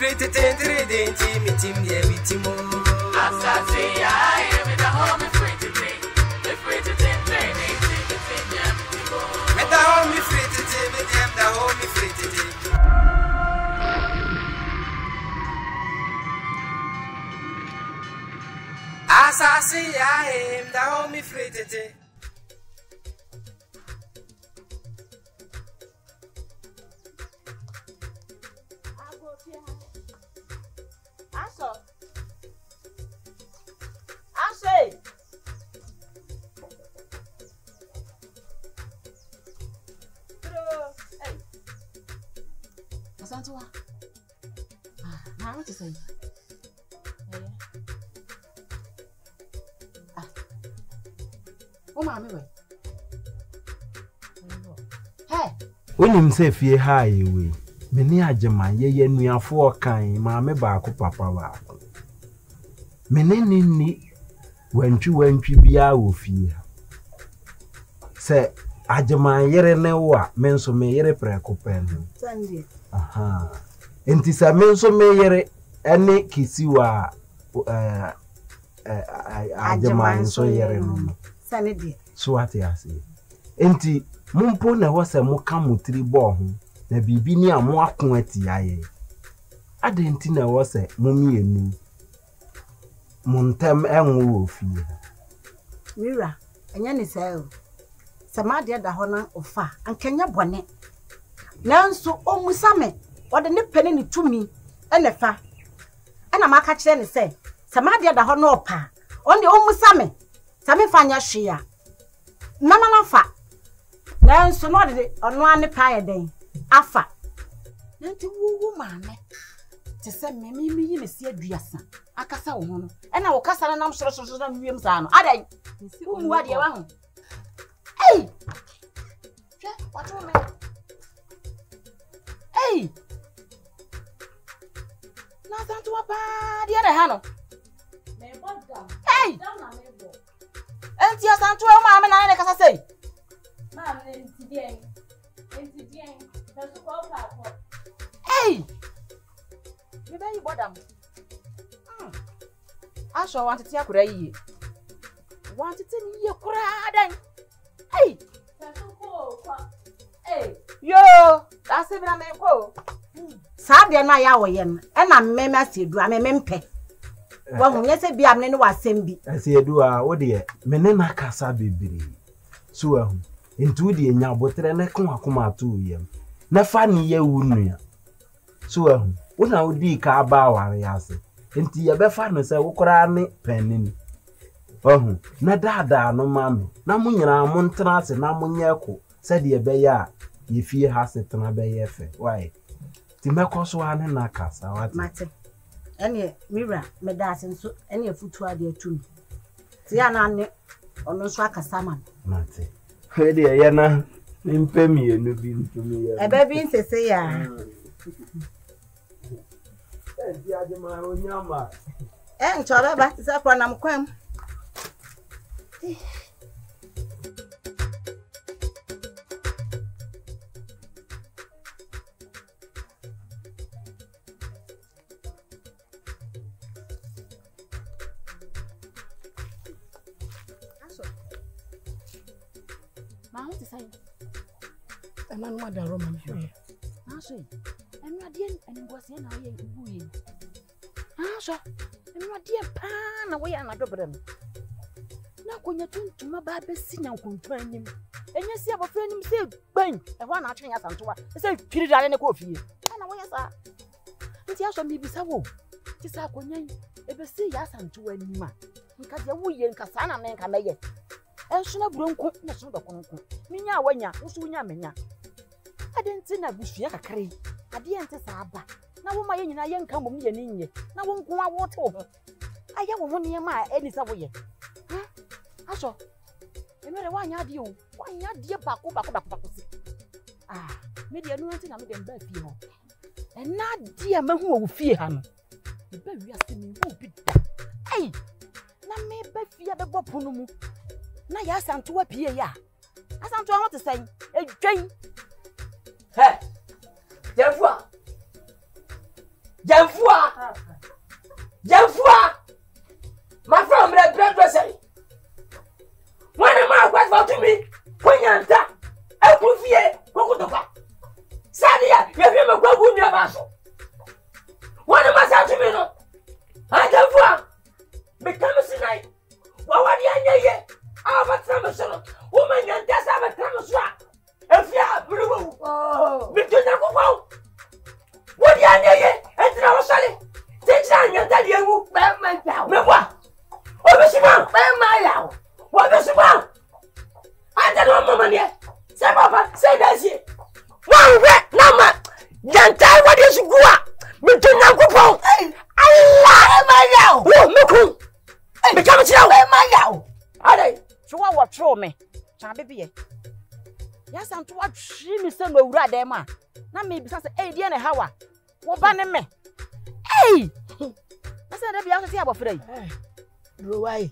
free to tendre denti mitim ye mitimo. Asasi I me da home free to drink. Me free to tendre denti mitim ye mitimo. Me da home free to drink, me dem da home free to drink. Asasi I da home free to drink. What you say? Oh, mommy, wait. Hey. When you say fear high way, many ajama ye nuafo kan maame baako papa baako. Mene ni wantwi bia wo fie. Se ajama yere ne wa menso me yere preko pen. Sunday. Aha. Enti sa menso me yere ene kisiwa ajama nso yere no. Sunday. So what you say? Enti mumpo na wose muka mutiri bo ho na bibi ni amo akon atiaye. Adenti na wose mumienu. Muntem enwo ofie. Mira, enya ni sayo. Samade da ho na ofa, ankanya bone. Nanso omusame, wode ne pene ni tumi enefa. Ena maka kire ni se, samade da ho na opa. Onde omusame, same fanya hwea. Mama na fa. Nanso no de ono ane pa ye den. Afa. Nanti wuwu maame. Te se memi yi mesi aduasa. Akasa wo ho no. Ena wo kasa na nam soro na wiem sa no. Adai. Unwa de wa ho. Hey! What do you mean? Hey! Nothing to a bad the other hand. Hey! And yes, I'm to a mamma and I can say. Hey! You very bottom. I shall want to take a year. Want to tell you, cry. Hey! Hey! Yo! That's even a man go. Sadia na ya woyen. Ena mmema se du amemempe. Wo hu nye se bia mne no wasem bi. Ase edu a wo de mene na kasa bebere. So ahu. Entu de nya botere na kon akoma ato yem. Na fa ne ye wunua. So ahu. Wo na odi ka aba aware ase. Enti ye be fa no se wo kora ne penini. Ohu. Na dada no mame. Na munyira mo ntena ase na munye ko. Se de be ya ye fie ha se tena be ye fe. Why? Ti mekoso ane na kasa wati. Mate. Ene Mira medase nso ene afutu ade atum. Ti ya na ne ono nso akasa man. Mate. He de ye na mpemi enu bi ntumi ya. Ebe bi nsese ya. Di adema onyama. Ncho beba ti sa kwa na mkwam. Ma ho ti sai. Ana no da Roma me hwe. Na so. Enwade engosie na ye buye. Ah so. Enwade pa na wo ya na dobre no. Na konya tuntuma ba besi nyankontwa anim. Enya si abofra anim se gban. E ho na atwe ya santoa. Se twiri dale ne ko fie. Na wo ya sa. Nti aso mi bisa wo. Ti sa konyan e besi ya santoa anim a. Nka de wo ye nka sa na me nka meye. Enso na buronko na so dokonko. Minya awanya, usu nya menya. Adenti na busua kakare. Ade ente sa aba. Na wo ma ye nyina ye nka mom ye ninye. Na wo nko awote ho. Aya wo ho ne ma eni sa wo ye. Ha? Aso. Emere wanya ade o. Wanya ade bako si. Ah, me de anu anti na me de mba fie ho. Ena ade a mahu wo fie ha no. Me ba wiase me wo bi da. Ai! Na me ba fie be bopo no mu. Na ya santo apie ya. Asanto ho te sai. Edwen. Hey! Jefua. Jamfua. My friend, my brother say. When am I quite to me? When you're that, I could fear. Sadia, you have a good never. One of us to me. I Jamfua. Become a tonight. What are you? I'm a Tramoson. Woman, and that's how a Tramoson. If you are blue, between the couple. What you are, and I was selling. Take time and tell you, my down. What was about? My out. What was about? I don't know, money. Say, Papa, say that's it. One red number. Yantai, what is what? Between the couple. Allah, my out. Oh, become a child, my out. Are they? So what throw me? Chababy. Yes, I'm to watch me send over there, ma. Now maybe that's a dear hour. What banner me? Hey! I said, I'll be out of here for free. Ruai.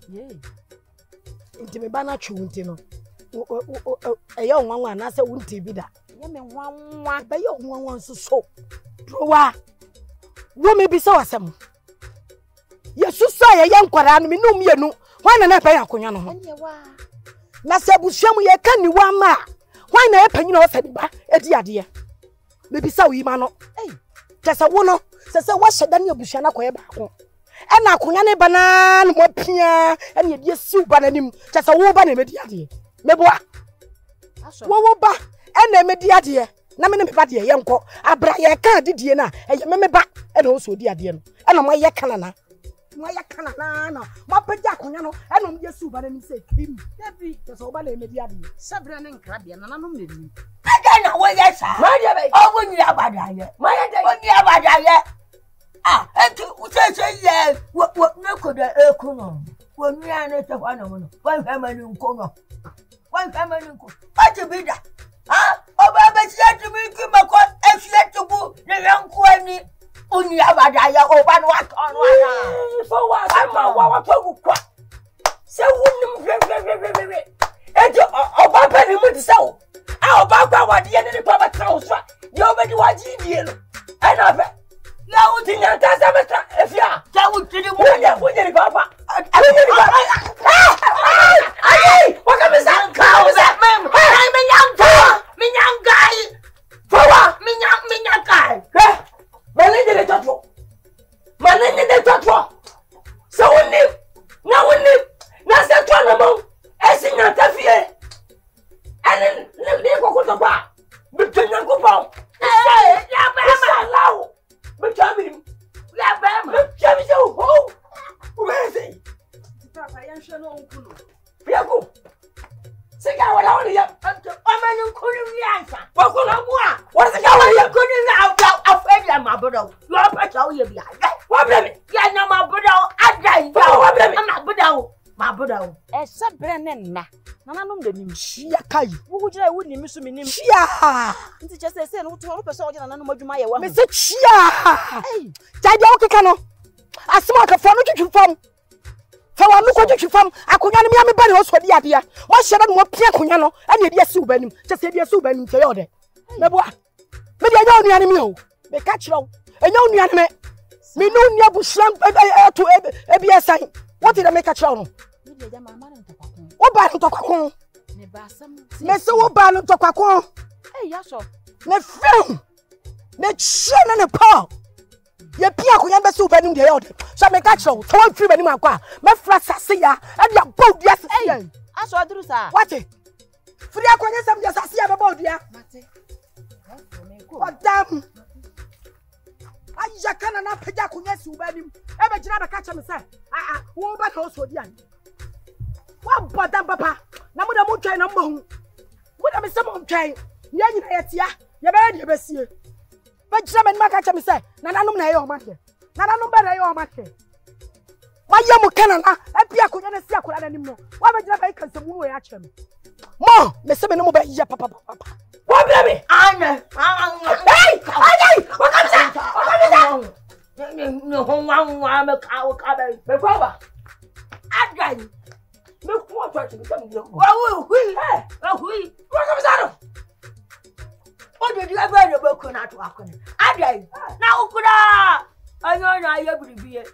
Into me banner chuntino. A young one, I said, wouldn't be that. One, but young one wants so. Rua. You may be so awesome. Yes, you say a young Koran, me no me no. Why not pay a conyano? Master Busham, ye can you one ma? Why not pay no said ba? Edia. Maybe so we man. Hey, just a woman. Says, what should Daniel Bushana Queba? And I couldn't banana, what pia, and ye soup and just a woman immediately. Meboa. Woba, and a mediatia. Namin Badia Yanko, a braya can't diana, and you remember back, and also dear dear. And on my yakanana. My yakanana, my pedaconiano, and on your soup and say, Kim, Debbie, just over immediately. Sabran and Crabian, and I don't need. I don't know where that's oh, when you are bad, my ah, and to say, what no could I when we are not one family in Congo. One family in Congo. What to be that? Ah, oh, Baba said to me, Kimako, and she had to go the young Quani. Only about I open what on one. For what I'm what so wouldn't and Obama would so. How about what the end of the public house? Nobody was in and of it. Now, if you are, that would do the Papa. What can I say? How's that, ma'am? I'm a young guy. For what? Me young guy. Malinda the Toto. Malinda the Toto. So, now, that's the tournament. As in your Tafia. And then, they go to the bar. Between your coupon. Hey, yeah, but tell me, tell me so. Oh, where is he? Papa, I am sure no one. Piaco. Say, I will only have a man couldn't answer. What's the guy you couldn't out of Fabian, my brother? You are better, you'll be what, baby? Yeah, no, my brother, I died. My brother, a sub Brennan. None of them, she a kai. Who would I wouldn't miss me? Chia. It's just a son who told a soldier and no my one. Mr. Chia. Hey, Tidy Cano. I smoke a family to from. So I look at you from. I could not be anybody else for the idea. Why should I want Pierre Cunano and your soup and just say your soup and say order? Maybe I don't the enemy. They catch you. And no enemy. Me no near bush to a sign. What did I make a child? What bad to talk? Never ban to talk. Hey, yes, ne film. Ne chin and a paw. Ye Pia could never soup and the order. So make a show. Told free any man. My flats are see ya and your boat. Yes, I saw do, sir. What it? Free acquaintance of your sassy about ya. What damn? I can't pay Jacunes who bad him. Ever jab a catch him, sir. Who but also young. What but that papa? Now, what I'm trying to moon. What am I some trying? Young ya, you're very never see it. But German Macacham say, Nanum Nayo Master. Nanum Barayo Master. Why you cannon? I Pia could not see a anymore. Why would I can some way at him? More, the seven over ya, papa. What, baby? Hey! What comes that? No, I'm a cow cabin. Papa, I got you. Look what to become. What comes out? What did you ever book on at Wakon? I died. Now, could I? Ayo na aye biribiye.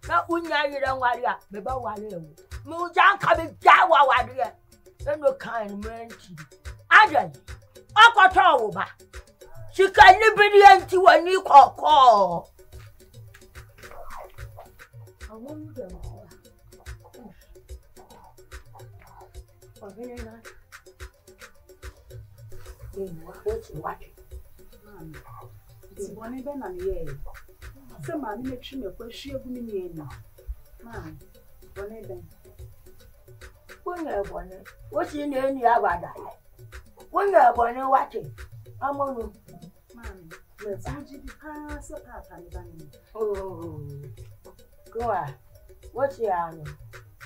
Na unya yire nware a me ba ware ewu. Me uja nka be ja wa ware. Eno kan menti. Adan. Akoto wo ba. Sika ni biri enti wani kokko. Awon de mo. Ogene na. What? It's one even on the air. Some man make sure me she gu ni me na. Man, one even. What you need any abada? One bonne watching. I'm on. Man, let's see the pass up and done. Oh, go on. What's your arm?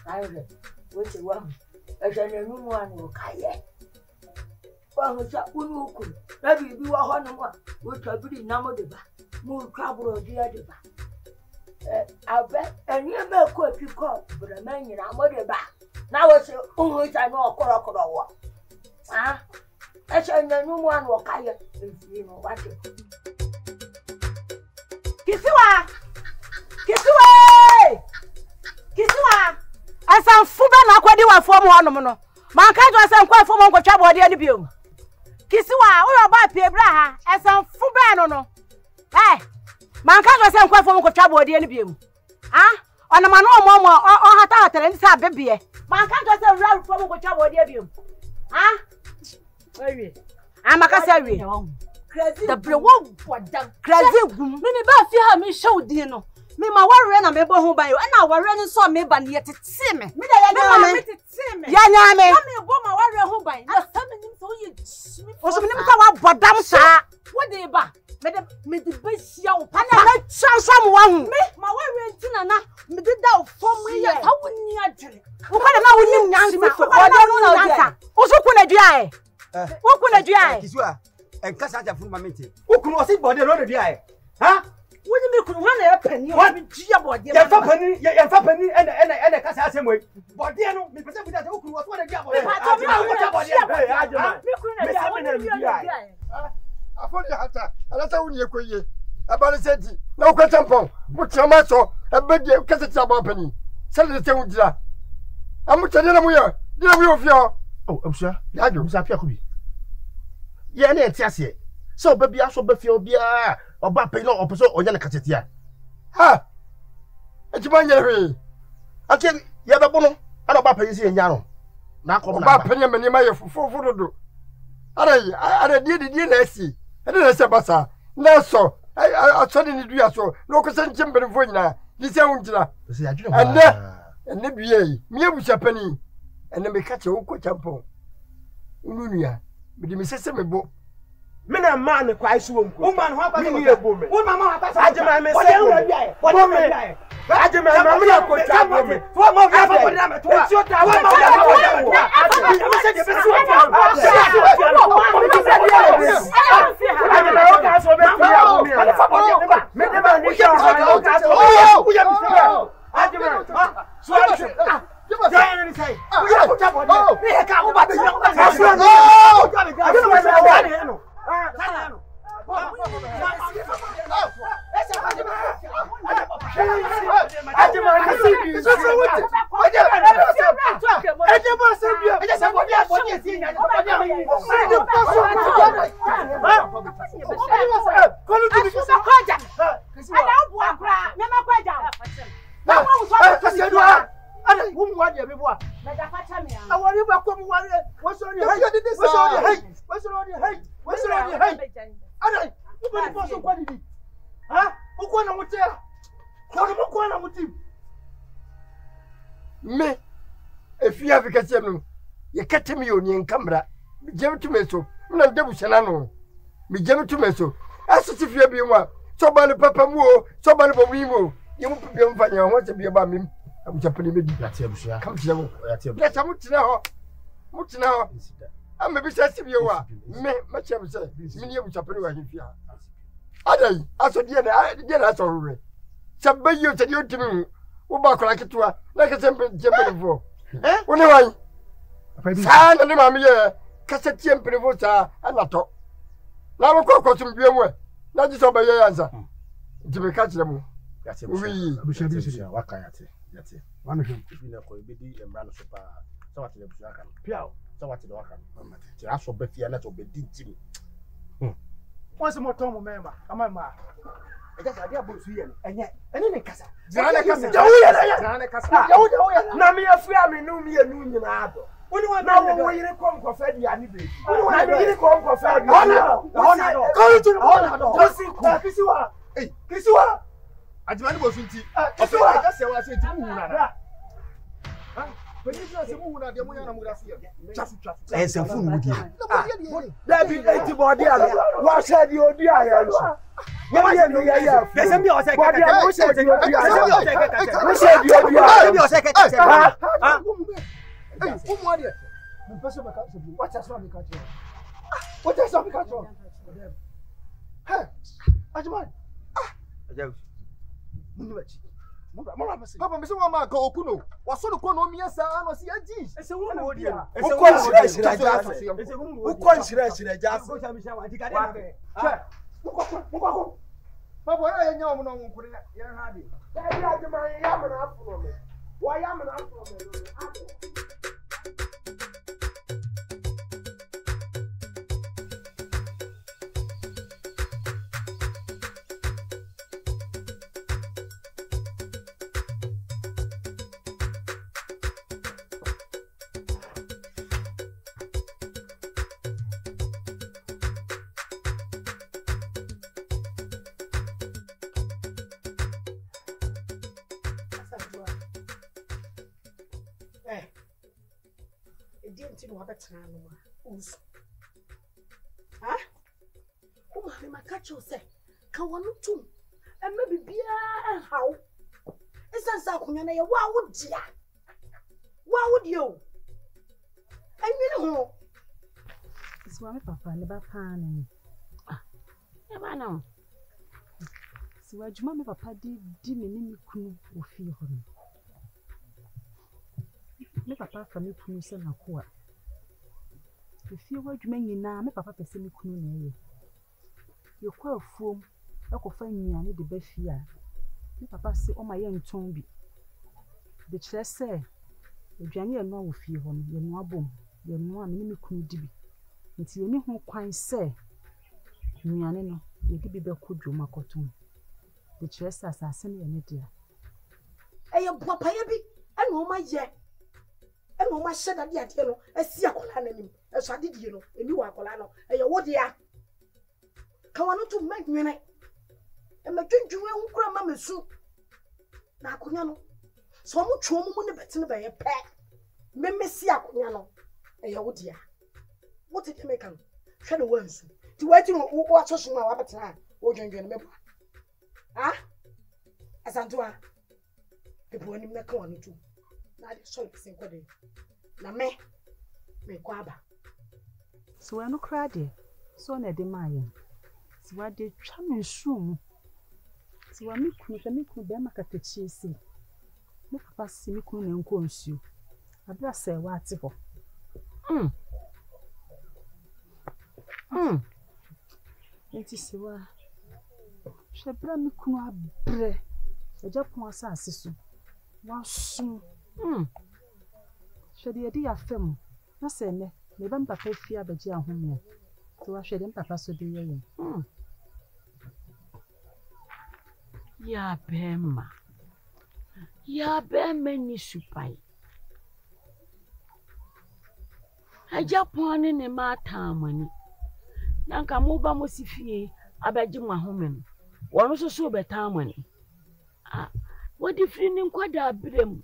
I read. What's your one? As I know one will kaye. Wangusa unuku na bibi wa hono mo wotabiri namo de ba mu kwaburo dia de ba abe eni me ko piko bra manyina mo de ba na wo se unhuta no okorokoro wo ah eche nyanu mu an wo kaye efi no wate kisiwa asan fuba na kwadi wa fo mo hono mo no man ka jo asan kwa fo mo ko twabo de ani biom Kisiwa, uyo ba piebra ha, esan fube no. Man ka jo se nkwa fo mo ko twabo odi ani biemu. Ona ma no mo o hata hatere ndi sa bebie. Man ka jo se wura fo mo ko twabo odi biemu. Wewe. Amaka se we. Crazy. The brewo bodan. Crazy gum. Me ni ba fi ha me show di no. Me ma warre na me bo ho ban yo. Na warre ni so me ba ne yetete me. Me da ya nyame. Ya nyame. Na me bo ma warre ho ban. Na sa me nim so ye. Oso me nim ka wa bodam sa. Wo de ba. Me de be hia wo pa na chanso mo wa hu. Me ma warre ntina na me de da fom ye. Ka woni adwere. Wo kwa na woni nyansa. Wo kwa na woni nyansa. Oso ku na dua e. Wo ku na dua e. Kisiwa. Enkasa ja furu mamente. Wo ku no si bode no dua e. Ha? Woni me kunu na ya pani o me tua bode. Ya fa pani ene kasa asemwe. Bode no me pese buda se wo kunu wo so na dua bode. Pa to me wo tua bode. Ajema. Me kunu na dua woni dua. Afọdị hata alata wuni ekoye abale seti na okwata mpon mutima so ebede kaseti abapani sele te wudira amuchade na muye dira muye ofio oh abusua yajo musa pia kubi ye na eti ase so babia so bafia obia oba pay no oposo onya na kaseti a ha ejiba nyere ake ye bebo no ana oba pay si enya no na akom na oba pany mani ma ye fufu dodo ara die na esi ede na se basa na so asode ni dua so na okosa nchembe fo nyina di se wunjira se adwene ene biye mi ebucha pani ene me kache wo ko champo ununua me di me sese me bo me na ma ne kwai so wonko Wo man ho apa me ni ebo me wo mama ho apa ajema me se bode me ajema me na ko champo me wo ma fa bode na me to a wo ma wo se de be so me efi Africa chenu ye katemi oni enkamra me jemi tumeso na debu shana no me jemi tumeso asiti fie bi mu a so ba ne papa mu o so ba ne bomu mu ye mu bi mfanya ho se bi ba mim abujapani me di ati abusua kam chemo ati abusua ya tamu tina ho amma bi sasi bi wa me ma chem se me ni abujapani wa hifia adai aso die na aso rure sabayo se dio timi wo ba kola kitwa na ke sempe jembe fo woni wan sa na ni ma me ye kasa tiempe fo sa anato na wo kokko tum bie mu na ji so ba ye yansa jibe ka kire mu Yate Oui. Abusha bi si. waka yate. Wanu hwem. Ibi na ko ibedi emra no so pa. So wate abusua kan. Piao. So wate the waka. Ti aso ba fia na to be di ntimi. Wọ́n sì mọ̀ tọ́ mọ̀ mẹ́ẹ̀mà àmọ́ ẹ̀mà ẹ̀jẹ̀ sàdé àbọ̀ sí yẹn ẹ̀yẹ ẹni ní kasa. Jana kasa. Jẹ́wọ́ yẹn lẹ́yẹ. Jana kasa. Jẹ́wọ́ yẹn. Na mi afi ami nu mi enu nyina ado. Wọ́n ní wọ́n Na wo yire kom ko fe di ani be. Na mi yire kom ko fe di. Ọ̀nà kọ́rin tún ọ̀nà Josi ku. Kisiwa. Kisiwa. Ajimani bo sunti. Kisiwa. Ofe se wa se ti mu na. Pẹ̀lú se mu hu na de mu ya na mu grafi. Chafu. Ese funu wudi. Dabi eti body ala. Wa se di odi aya nso. Mo ye no ye ya. Kẹsẹ̀ mi ọ̀sẹ̀ Body kẹ̀kẹ́. mo se di odi aya. Kẹsẹ̀ mi ọ̀sẹ̀ kẹ̀kẹ́. Mo se di odi aya. Kẹsẹ̀ mi ọ̀sẹ̀ kẹ̀kẹ́. Hey, umu ade. Me pese me ka se bi. What else me ka tell? What else me ka tell? Hey, Ajimani. Ajabu. Munwachi. Papa me se wa ma ka okuno. Wa so no ko no mi asa ano si aji. Ẹsẹ̀ wúlò ní wọ́n di ẹ̀. Ukọ nsira jaso. Ẹsẹ̀ wúlò ní wọ́n di ẹ̀. Ukọ nsira jaso. Kó sàmì sàmì àti kàdé nà bẹ̀. Mukoko. Papa ya nya omo no nkure ya ha de. Dabi Ajimani ya me na afro me. Wa ya me na afro me. No wabetra no ma unsu ha o ma me maka cho se ka wono tum e ma bibia hawo esansa akonya na ye wa wo dia o anwene ho Siwa me papa ne ba pa na ni e ba na siwa juma me papa di me ni kunu ofi ho ni me papa fa me kunu se na ko a If wa dwuma nyina me papa pese me kunu na eye. Ye kwa afuom ekofa nnuane de ba fi a me papa se o ma ye nton bi. De kire se aduane ye no awofi ho no ye no abom ye no a me kunu di bi. Nti ye ni ho kwan se nnuane no ye de bi be kodwo makoton. De kire se asase ne ye ne dia. Eye papa ye bi ena o ma ye ena o ma hyeda de ade no asi akola na nim eso ade die no eni wa akola no eye wo dia ka wano to manwene e ma dwundwuwe nkura ma mesu na akonya no so mo twom mu ne bete ne be ye pe memesi akonya no eye wo dia wo te me kan hwe no wansu ti wati no wo asoso ma wa betena wo dwundwene me pa ha asantoa pepo anim na ka wano to na de so pese nkode na me kwa aba So we no cry de so na de maye siwa de twa me nsumu siwa me kunu be makatachi ese me papa si me kunu na nko nsuo abra se wa ate ho enti siwa shebra me kunu abre eja pon asase so wa so shedi edi afem na se ne me ba papa fi abaji ahome so wa hwede papa so de ye ya bema ni supai aja pone ne mata amani nanka mo ba mo sifie abaji mo ahome no wono so beta amani wodi firi ni nkwada abrem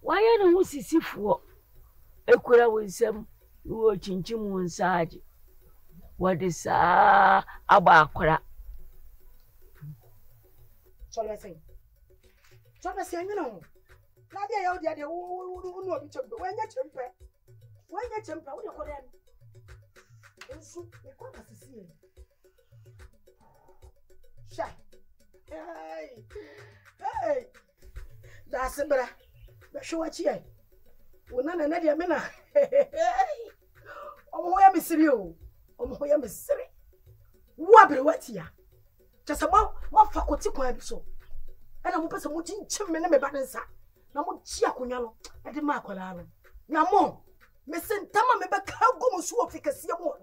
waye ne ho sisifo ekura wonsam wo chinchim wonsaje wodi sa aba akora so se anwene ho na dia ya odi ade wo no obi chempe wanya chempe wo de ko dem ensu e kwa basisi sha hey da sembra be showachi ai wona na dia me na omo ya misiri o omo ya misiri wo abre watia chasaba mo fakoti kwa bi so ana mo pese mo chinchim me ne me ba ne nsa na mo chi akonya no e de ma akwala no na mo me sentama me be ka gumu so ofikase mo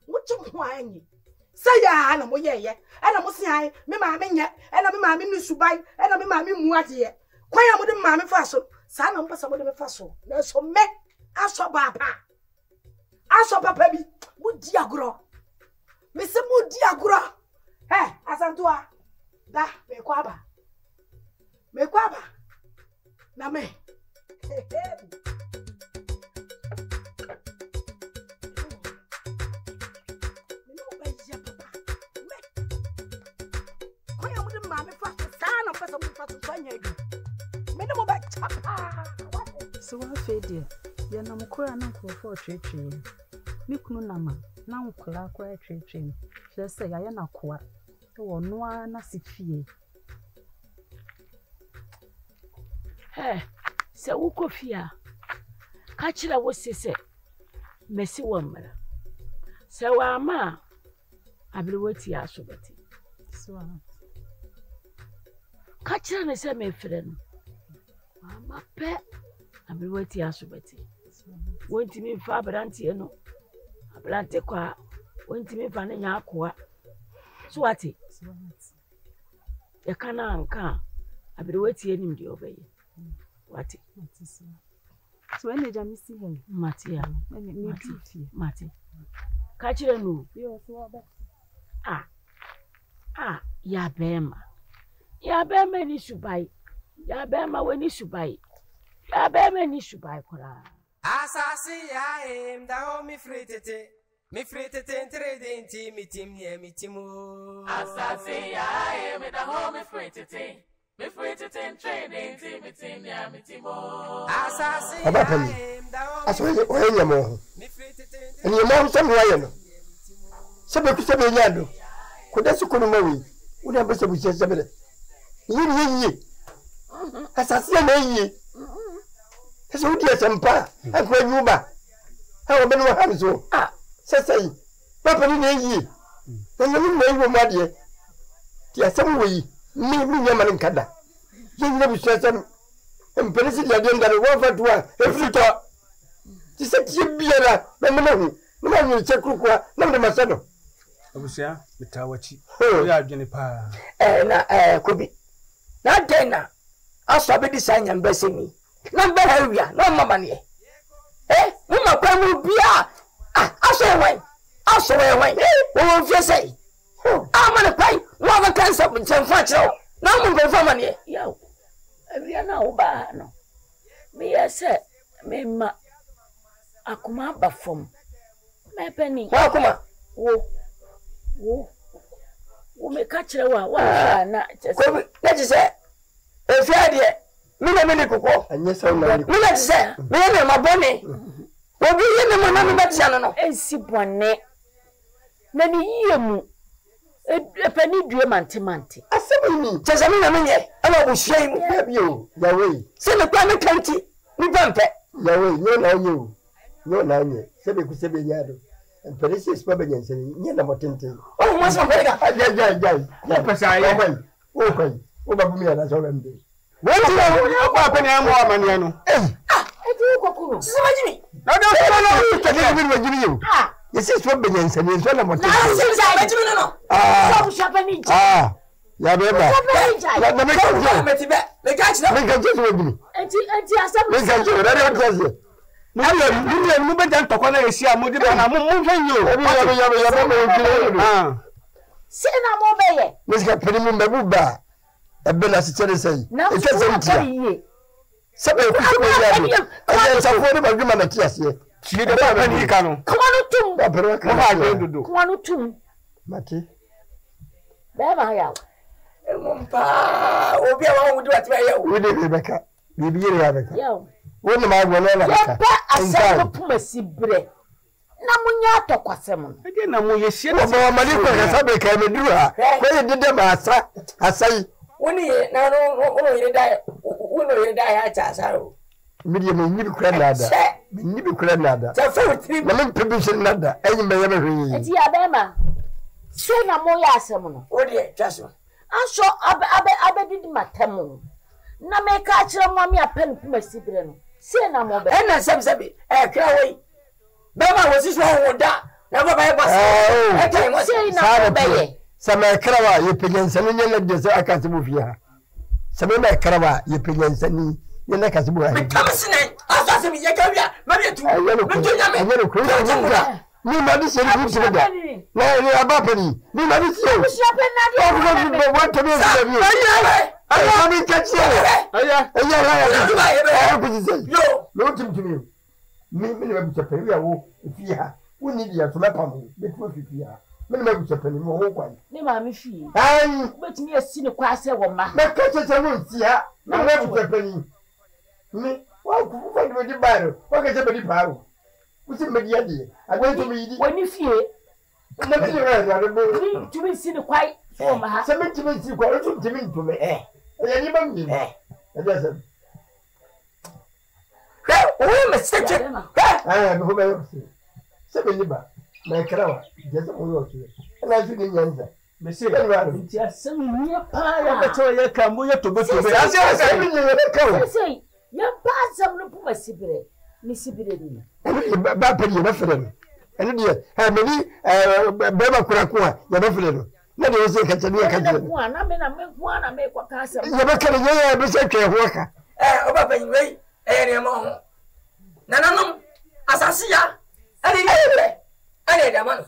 mo chim ho anyi say ya na mo ye ana mo se ai me ma me nye ana me ma me nu subai ana me ma me mu ade kwan ya mo de ma me fa so sa na mo pese mo de me fa so na so me aso papa bi mo di agro me se mo di agro asantua da me kwaba na me so wa fede ya na mkura na nkrofo twetwe me kunu nama na nkura kwa twetwe se ya na koa wo noa na sifie se wo kofia ka kira wo sese mesi wo mra se wa ma ablewati asobati so ka kira ne se me frɛ no ama pe ablewati asobati wonti mi fa abrante no abrante kwa wonti mi fa ne nya akoa so ati e kana anka ablewati enim de obeye wati so ene jamisi he matia mati ka kire no ya bema ni subai ya bema we ni subai ya bema ni subai kora asasi ya da ho mi fritete entre denti mi timu asasi ya da ho mi fritete entre denti mi timo asasi ya da ho aswe oye mo ni mo so mi waye no sebe ku sebe nyado ko da su ko no mawi una be sebu sebe yi asasi ya yi eso udi asempa akwa nyuba ha obe no ha so sesei papa ni yi na nyame mo yi wo made ti asem wo yi mi nyama ne nkada yin na bisu asem emperesi dia de ndare wo fatua efrito ti se ti biara na me hu na ma nyi chekukwa na me masado abusia mitawachi ya adwene pa na kobi na dena aso be disanya mbesemi na be hawia na mama ne mama kwa mu bia aso wen wo fie sei amane kwai wo ba kansa mchenfa chiro na mu go fa mane ya awia na wo ba no me yese me ma akuma ba fom me peni akuma wo me ka kire wa na ko na ti se efia de mi na me kuko anye sa na ni mi na ti se me na mabone obi ye me mo na me betia no ensi bone na ni yemu epani due mante asemi ni tezami na menye ala bushie mu bio yawe se me kwa me kanti ni pampe yawe no na nye sebe ku sebe nyado emperesi spa benyense nye na motente mo so kwega ya pesa ye o kwai o babu mi na so rembe wonti na kwa pene amu amane no eti kokuru sisabajimi na do no tele mi wajimi yo yesi spa benyense ni so na motente na sisabajimi no so bu shapani ya beba na me ka metibe me ka chira me ka jesu wajimi eti asam me ka jesu radio tese mu be jan tokwa na esi amudi be na mu hwenyo ya me kire se na mo beye Miska pedimu mbebuba ebela sichere sei ekeze ntia sebe ku sebe ya aye safo ne baguma na kiase tie de ba ni ka no kwanu tum ba pero ka ha dodo kwanu tum mati beba ya mumpa obi a won di wati ya we de Rebecca bibi yere ya Rebecca yo won ma gwo na ya ba asem pumasi bre na munya atokwasem ade na mo yesie na ba mali ko ka sabe ka me duru ha ko ye de ma asai woni na no yire da ya cha asaro midi me nyibi kura nada me nyibi kura nada ta fa wutri na me permission nada enyi me ye me hwe eti ya be ma se na mo ya asem no o de twaso aso abe did matamo. Na make a chill mommy a pen to my sibling. Say no more. And I said, Craway. Bama was his one with that. Never by us. I was saying, some Krawa, you pinions and you let this I can't move here. Some of my Krawa, you pinions and you like us to move. Come, Snake. I saw some Yakavia, maybe two. I don't ni mabisi ni mtu moja na ni abapani ni mabisi yo what to be aya mimi kachie aya yo no timtimi mimi ni mchapeli yawo fia uni dia tumepamu betu fifia mimi ni mchapeli mo ho kwani ni mami fi ai betumi asini kwa ase wo ma na kache no ntia na mimi mchapeli ni wa kufa ni di baro wa kache bedi baro What's in Mediadi? I went to read it. When you fear, to be seen quite for my 70 minutes. You call it to me to me. Eh, I doesn't. Oh, Mr. I am who 7 my crow, just a little. And I didn't answer. Monsieur, just some near pie. I told you, come with to go to the say, your pass of Lupa Sibire. Missy Biddy. Bapedy, your friend. And dear, how many Baba Kurakua, your friend? Let us say, one. I mean, I make one, I make what castle. You never can hear a researcher worker. Baba, you may any more. No, as I see ya, I need a man.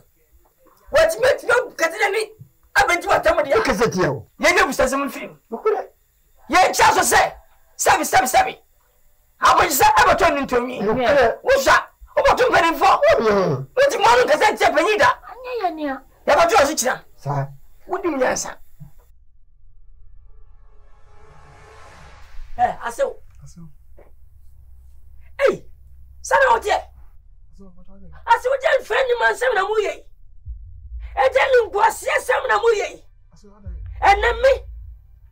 What makes you get any? I bet you are somebody else. Look at you. You never said some film. Yeah, Charles say, Savvy. How much is that ever turned into me? What's that? What to pay for? What's the morning? Because that's Japanese. Never draws it, sir. What do you answer? I said, hey, son out here. I said, what your friend man, Sam Namuye? And tell him, was yes, Sam Namuye. And then me,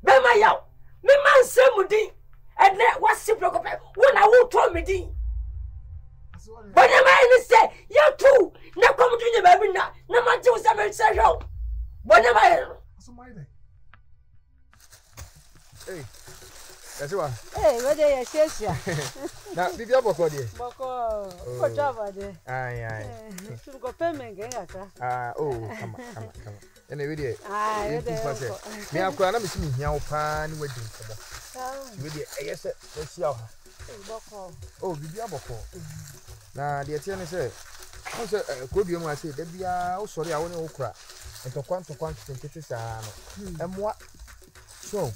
Bema Yao, me man, Samudi. And that was simple when I won't tell me. But am I say, you too, now come to the baby now, no matter what's a special. What am I? Hey, that's what. Hey, what are you saying? Now, did you have a dear? What job? Aye. To go payment. Oh, come on. And every day, me have gone to see your pan wedding. Yes, let's see how. Oh, did you have a call? Now, the attorney said, could you say, there be sorry, I want to cry. And to quantity, and what? So,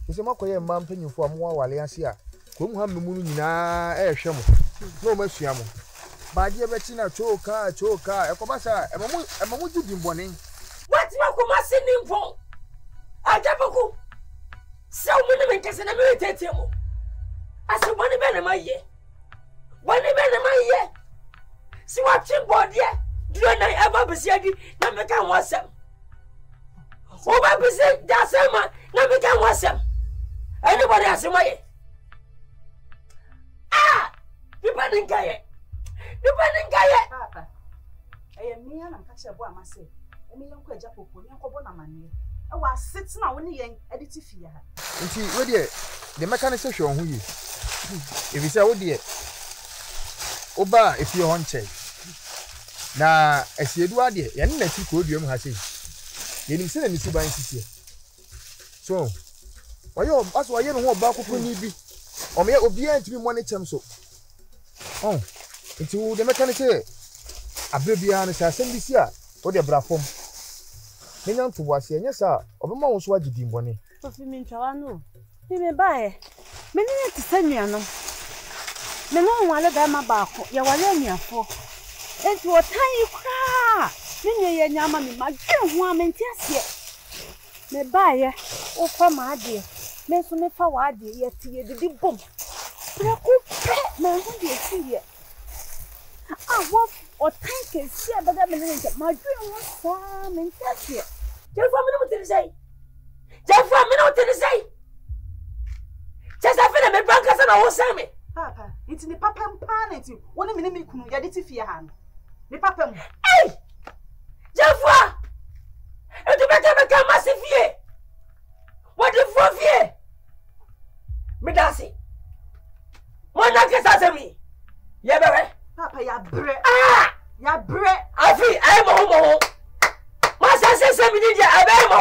it's a mocker mountain for more while I see her. Come have the moon in air shamu. No mercy, but dear Bettina, choker, a comassa, and a mood in bonning. What's my commassing for? I never go. So many men can imitate him. I said, one man in my year. One man in my year. See what you bought yet? Do I ever be said? Never can watch them. Oh, my business, that's a man. Never can watch them. Anybody has a way. Ah! You panic guy. Papa. I am me and catch a boy myself. I mean, Uncle Japo, Uncle Bonamani. I was sitting on the young editor. And see, where dear, the mechanic show who you. If you say, oh dear, Oba, if you're on check. Now, as you do, dear, and let you could you have said. You didn't say anything by here. So, why you ask why you don't want back when you be? Or may I be to be money so? Oh, into the mechanic say, a baby honest, I send this year, or the brafom. Menyam to was here, yes, sir. Obama was what you did, Bonnie. Of me, Chawano. You may buy. Many to send me, no. Me no one let them about your one for. And to a tiny cry. Many a yaman, my dear woman, yes, yet. Me buy, oh, for my dear. Me so me forward, yet, the big bomb. But I could pet my one dear see it. I want or take it, see, but I'm my dream was some and that's it. Just 1 minute to say. Just 1 minute to say. Just I feel a bankers and I was saying, Papa, it's in the papa and planet. 1 minute, you get it if you hand. The papa, hey, Jaffa, and to make a massive year. What the fuck? ya bre afi ai mo ma se mi dia abai mo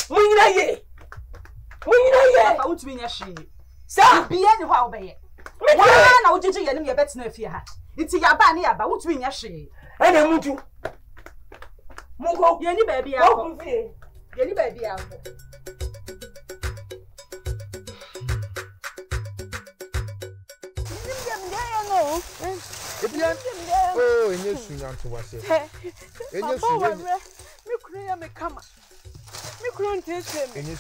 munyina ye papa untumi nya hwe sa bia ni ho a obeye wa na ujiji ye nim ye betina afie ha nti ya ba ni ya ba untumi nya hwe ene mutu mungo ye ni ba bia ko ye ni ba bia ko Oh, enye sunyanto wase. Enye sunyanto. Mi kunu ya me kama. Mi kunu ntese me. Enye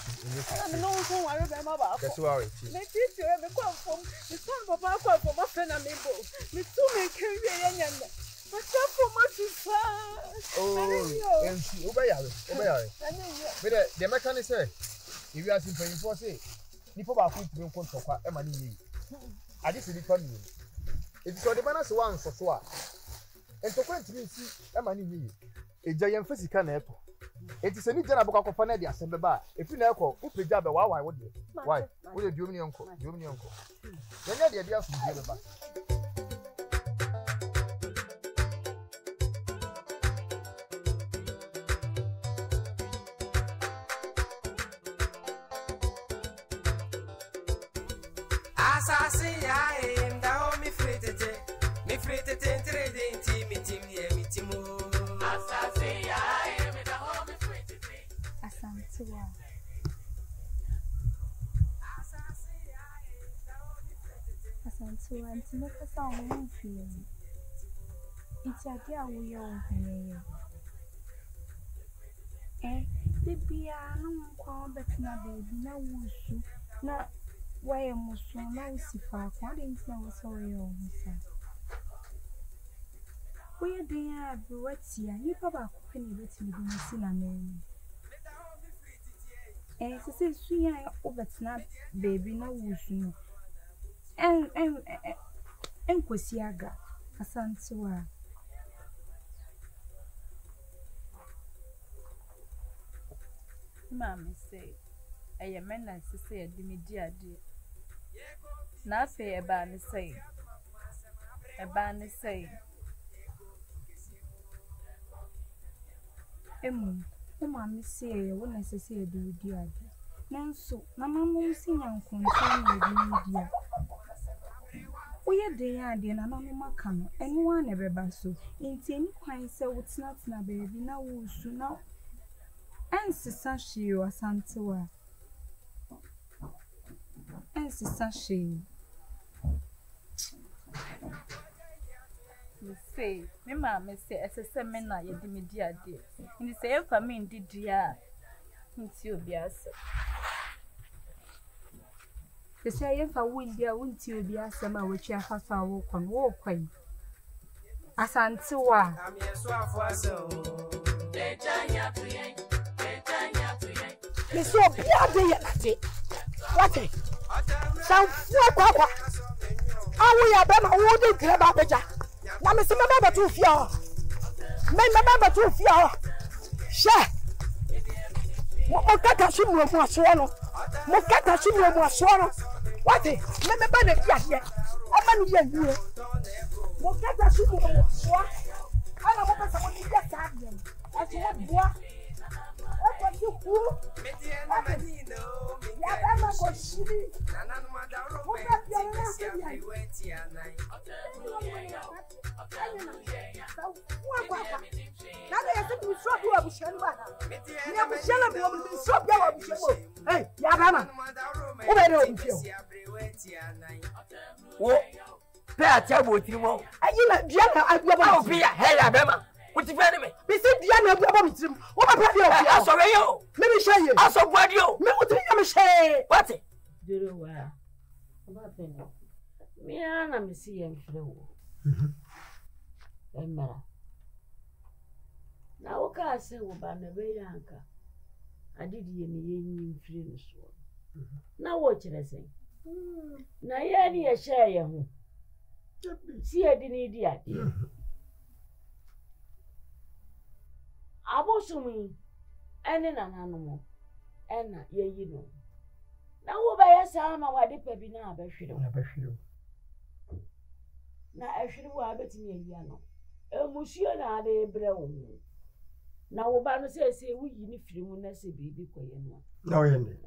na no so ware be ma ba. Kesi wa we ti. Me ti ti me kwa fom. Mi son papa kwa fom afa na me bo. Mi tu me kenwe ya nyanda. Ma cha fom atusa. Oh, ensi obeyare. Me de meka ni say. Iwi asimpanyifo say. Nipo ba ku ntime nkontokwa e ma ni yi. Ade se nipa mi. Eti so de bana se wan so so a. Entokwa ntime nsi e ma ni yi. Eja yem fasika na eto. Eti se ni jana boka kofa na de asembe ba. Efi na ekọ upeja be wa wo de. Why? Wo de diomni enko. Yenya de dia asumdie be ba. Asasi ya enda ho mi fritete trade inti mitimo Asasi ya enda ho mi fritete Asantua Asantua ntino kasa wo mfie Iti ade a wo ye wo hweye bibia no nkwa betina baby na wusu na waye musu na usifa kwa de ntina wo so ye wo sa we dey abi wati ya nipa ba ko kene betimi bi musi na nani sese suya obetina baby na wusu no enkosi aga asantewa Mama say eye mena sese ye dimidi ade na fe e ba ne say mama say ye wo na sese ye dimidi ade nanso na mama si nyankonto ye dimidi a oye de ade na mama maka no eno a na beba so nti eni kwan se wo tena baby na wo su na ensisa shio asantewa ensisa shio me say me mama say esese me na ye di me di ade ndi say e fa me ndi dia nti obi ase say e fa wo ndi a wo nti obi ase ma wo twa fafa wo kon wo kwan asantewa am yeso afo aso Ejanya tuyen Miso bia de ye ate. Wate. Sanfu akwa. Awu ya be ma wo de gre ba beja. Na me se me ba tu fia. Me ba tu fia. She. Mo kata shi mu aso no. Wate. Me ba na bia de. Ama ni ye yue. Mo kata shi mu aso. Ana mo pesa mo ni ya sa dem. Ati wo bua. What if enemy? We said Diana Blabom. What about you? I saw you. Let me show you. I saw what you. Me what you say? What? Do you wear? About me, I'm seeing through. Emma. Now, what can I say about the way anchor? I did ye friends. Now, what should I say? Now, ye a share you. See, I didn't idiot. Abosumi ene na nanumo ena yeyi no na wo ba yesa ma wade pa bi na abehwere na ehwere wo abetimi awia no emusuo na ade bre wo na wo ba no se wuyi ni firi mu na se bibi koye no na wo yene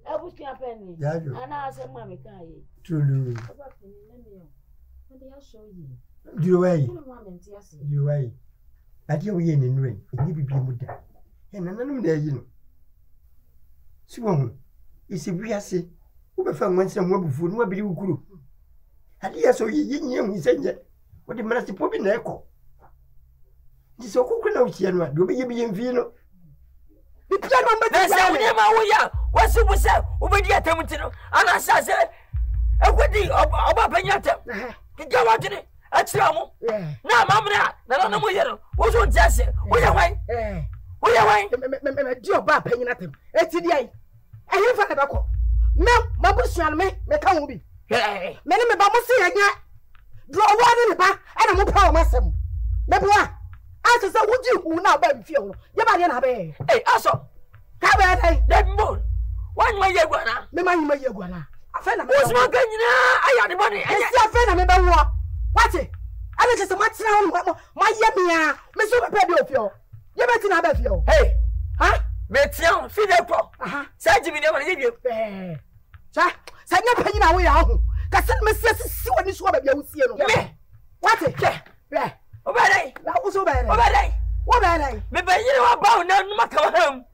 abusua peni ana ase ma me kan ye tulu baba peni na me o de aso yi Juwai. Ati wo yene nure, ni bibi mu da. E na nanum da yi no. Si wo isi biase. Wo be fa nwanse mo abufu no abiri wukuru. Adi ya so yi nyi hu senje. Wo de mara si po bi na ekọ. Di so kokko na uchi anu a, do be ye bi yemfi no. Bi pia no mbati. Na se wo ne ma wo ya, wo si bu se, wo be di atamuti no. Ana sa se ekwedi oba panyata. Kija wa tini. Achiramu. Na mamra, na na mo yero. Wo so ntiase. Wo ye hwan? Wo ye hwan? Me di oba panyina tem. Eti di ai. Ehe fa na bako. Me mabusuan me ka wo bi. Me ne me ba mo se yanya. Dro wo ne ba, ana mo pa o masem. Me bua. Ase se wo ji hu na ba mfie ho. Ye ba ne na be. Aso. Ka ba dai. Dem mo. Wan ma ye gwana. Me ma nyima ye gwana. Afa na me. Wo so ganyina aya de bone. Esi afa na me ba wo. What it? I don't just want to know my yamia, Miss Pedio. You better not have you. Hey, huh? Metion, feed up. Said you never leave you. Sir, said no penny away out. Cassin Mrs. See what this woman you see. What it? Yeah. Obey. That was obey. Obey. What are they? Maybe you know about no matter home.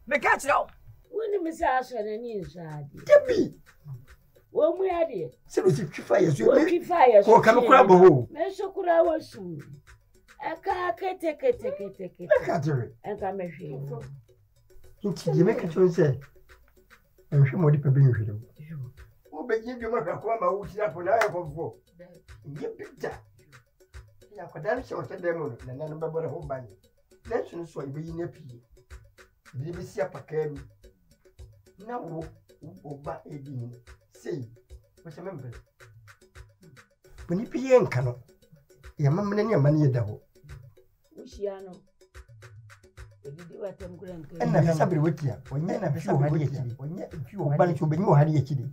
Me catch now. When Miss Asher and inside. Debbie. Wo mu ya de se lo si fire so ko kam kura bo ho me so kura wo su aka kete aka tere aka me hwe nti je me ka chon se enhwe mo di pa be nhwe do wo be ji bi mo hwa ko ma wo ti apo na ya fofo ye pita ya ko dan se o te dem no na no be bo ho ban na su so ibe yi na pie bi bi si apaka mi na wo ba edi ni sei what's your member when you pay en kano ya mamma ne amane ye dawo ushiano edidi watem kuranke na sabiri wetia onya na fi o hali yekiri onya fi o ban so benyi o hali yekiri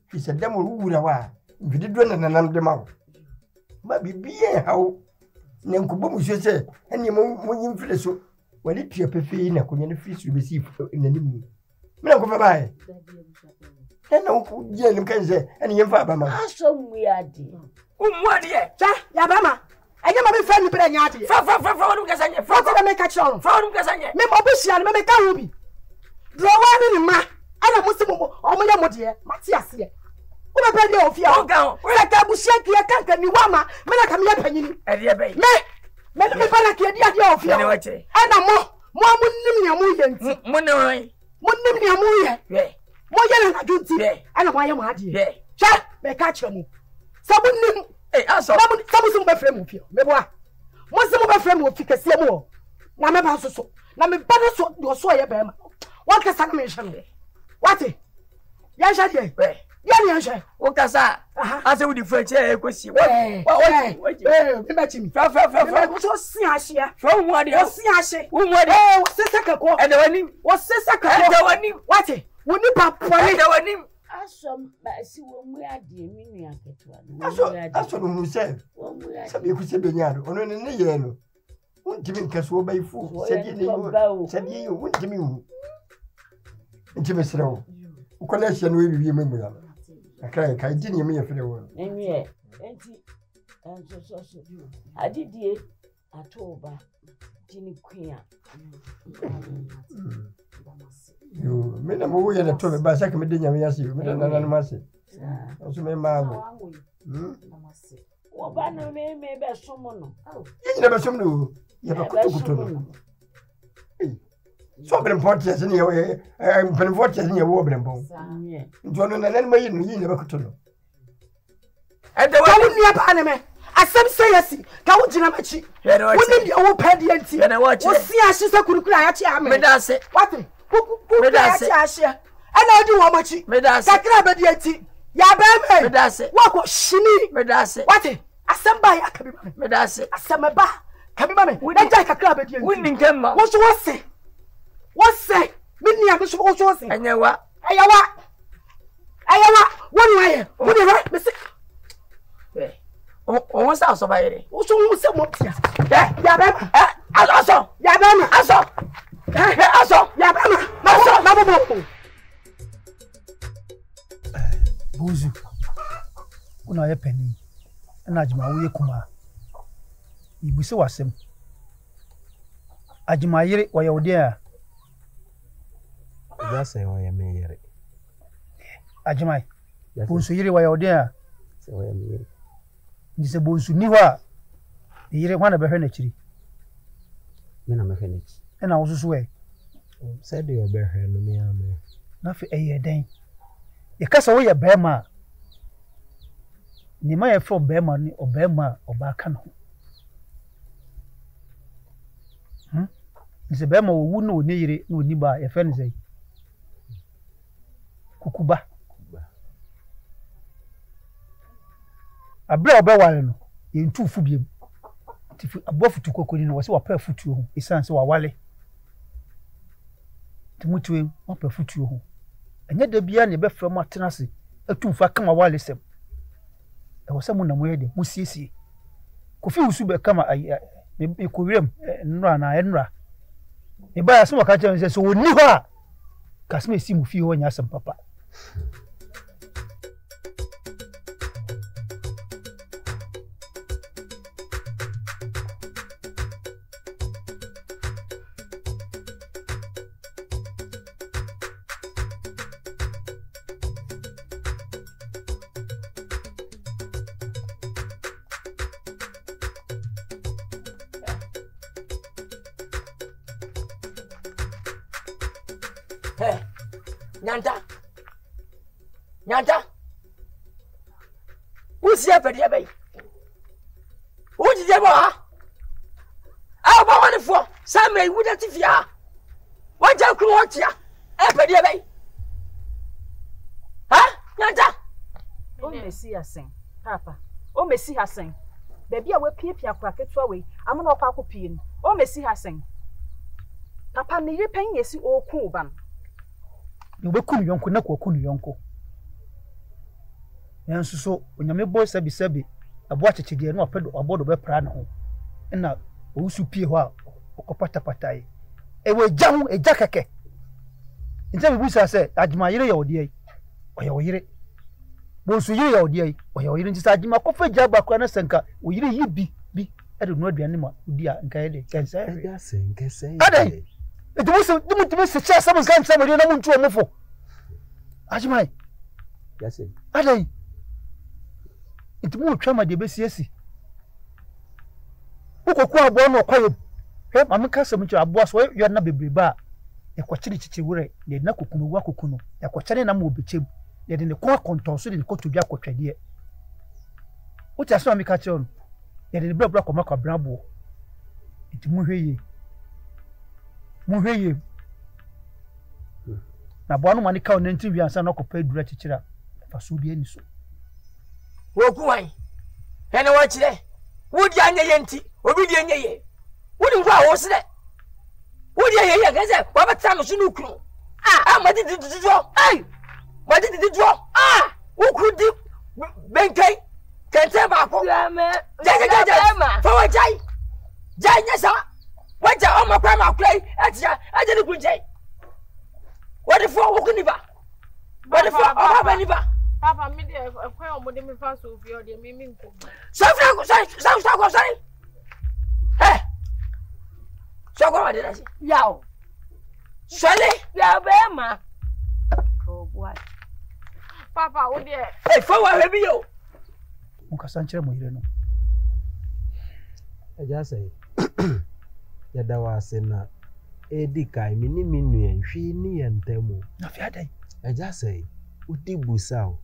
fi sedam ruwura wa mvidi do na nanam de mawo ba bibie hawo ne nkubo mu so se ene mo nyimfire so wali tua pefe na konya ne fi so be si nanim mina ko fa bae na ku je nim kan se ene yemfa ba ma aso mu ya di umwadi ye cha ya ba ma enye ma be fa ni pre nya adi fa wonu kasanye fa ti me ka chon fa wonu kasanye me mo be shia me ka hu bi dro wa ni ma ana musimu o mo ya mo de mati ase ye wo be pe de ofia o ga o we ka bu shia ki ya kanka ni wa ma me na ka me ya panyini e de be me me ba na ki di adi ofia ne wache ana mo nim ya mo ye nti mo nim ya mo ye mo ye na junti ana mo ya mo adi cha me ka chira mu sabu nim aso sabu sum be frame ofia me boa mo se mo be frame ofia kese mo na me ba so na me ba so do so ye be ma wa kasa na me hye no wati ya hye de ya ni hye o kasa ase wo di fetche e kosi me ba chimi fa me so si ahye fa wo ade o si ahye wo ade wo se sakako e de wani wo se sakako e de wani wati wo ni papole e de wani aso ba si wo mu ade mi nu aketwa aso no mu se sabe ku se benyado ono ne ye no untimi nkaso ba ifu se die ne untimi hu untimi srewo ukola hye no ebibi memu ya akran kai di ne me ye fere wo enye enti so adidie atoba jini kwia yo me na mo ye na to me ba saka me de nyame yase me na nanu mase so me maago wo ba no me be somo no ye nyina be somo no ye ba kuto no so bere mpoti se ne ye mpene mpoti se ne ye wo bere mpon nto no na nanu ma ye no ye nyina be kuto no ede wa wo nua ba ne me asem say yesi ka wo jina machi wo ni dia wo pedi anti wo si ahye se kurukura ya chi ame me da se what me da se ahye ana odi wo machi kakra be di anti ya ba me da se wo ko shini me da se what asem ba ya ka bi me da se asem ba ka bi ba me na jai kakra be di anti woni nkema wo so wo se me ni a me so wo se enyewa ayawa wo ni aye wo ni right me se o sa so ba yire o so wo se mo tia ya be aso ya be ma aso aso ya be ma so na bo Bozu kuna ye pani na jima wo ye kuma ibuse wasem ajima yire wa yewde a ya say wa ye me yire ajima bonsu yire wa yewde a say wa ye me yire ni se bonsu ni wa yire hwana be hwe na chiri me na me hwe na chi na wo susu we say de yo be hwe no me ame na fe eye den ye kasa wo ye bema ni ma ye fo bema ni obema obaka no ni se bema wo wu no ni yire no ni ba ye fe ni sei kukuba abra obewale no ye ntu fu biem tifu abofutu kokoni no wo se wa pa futu ho isan se wa wale timutuwe wa pa futu ho enya da bia ne be frem atenase atumfa kama wale sem e wo se mu na mo yede mu siesie kofi usu be kama me ko wirem nra na enra e ba ya so ka chen se so woni ho a kasme si mu fi ho nya sem papa Nyanta. Who's here for the bay? Who did you want? I'll buy one for some may would if you are. What you could watch ya? Ever the bay? Huh? Nyanta? Oh, Messi Hassan, Papa. Oh, Messi Hassan. Baby, I will peep your cracket away. I'm not a copying. Oh, Messi Hassan. Papa, me repaying yes, you cool ban. You be kun yonko na ko kun yonko yansu so onyame boy sabi abo achechede no apedo abodo be pra na ho na owusu pie ho a okopata patai ewe jahu eja keke nje bi busa se ajima yire ya odi ai oya oyire bonsu yire ya odi ai oya oyire nje ajima kofa jaba kwa na senka oyire yi bi edo no aduane ma odi a nka yede kensa ya se nkese adai Dimu se cha sabu kan sabu na muntu omufo. Ajimai. Yase. Adai. Itimu twama de besiesi. Ukoku abo no kwayo. He mamka samu chi abo so yo na bebreba. E kwachiri chichi wure, ne na kokunu wa kokunu. E kwachare na mo obechem. Ye de ne kwa kontonso de ne kotobi akotwade. Uti aso amika che on. Ye de ne bra kwa makwa brabo. Itimu hweye. Muheye na boano mani ka onenti wiansa na kopa edura chichira faso bi ani so wokuwan ene wo chire wodi anya yenti obi di anya ye wodi ngwa wo sire wodi anya ye gaze wa bata me sunu kru madi di jo ukudi benkai kente ba ko ja fa wa jai nya sa waja o makwa makrai atia aje ni kunje wadi fo wokuniba wadi fo baba niba papa me de kwa o mo de me fa so fi o de me nko safra ko sai so ko wadi na si yawo sole ya be ma oh boy papa o de fo wa he bi yo mukasa nchire mo yire no eja sai yada wase na edi kai mini minu enhwi ni yentemu na fi adai eja sai uti busao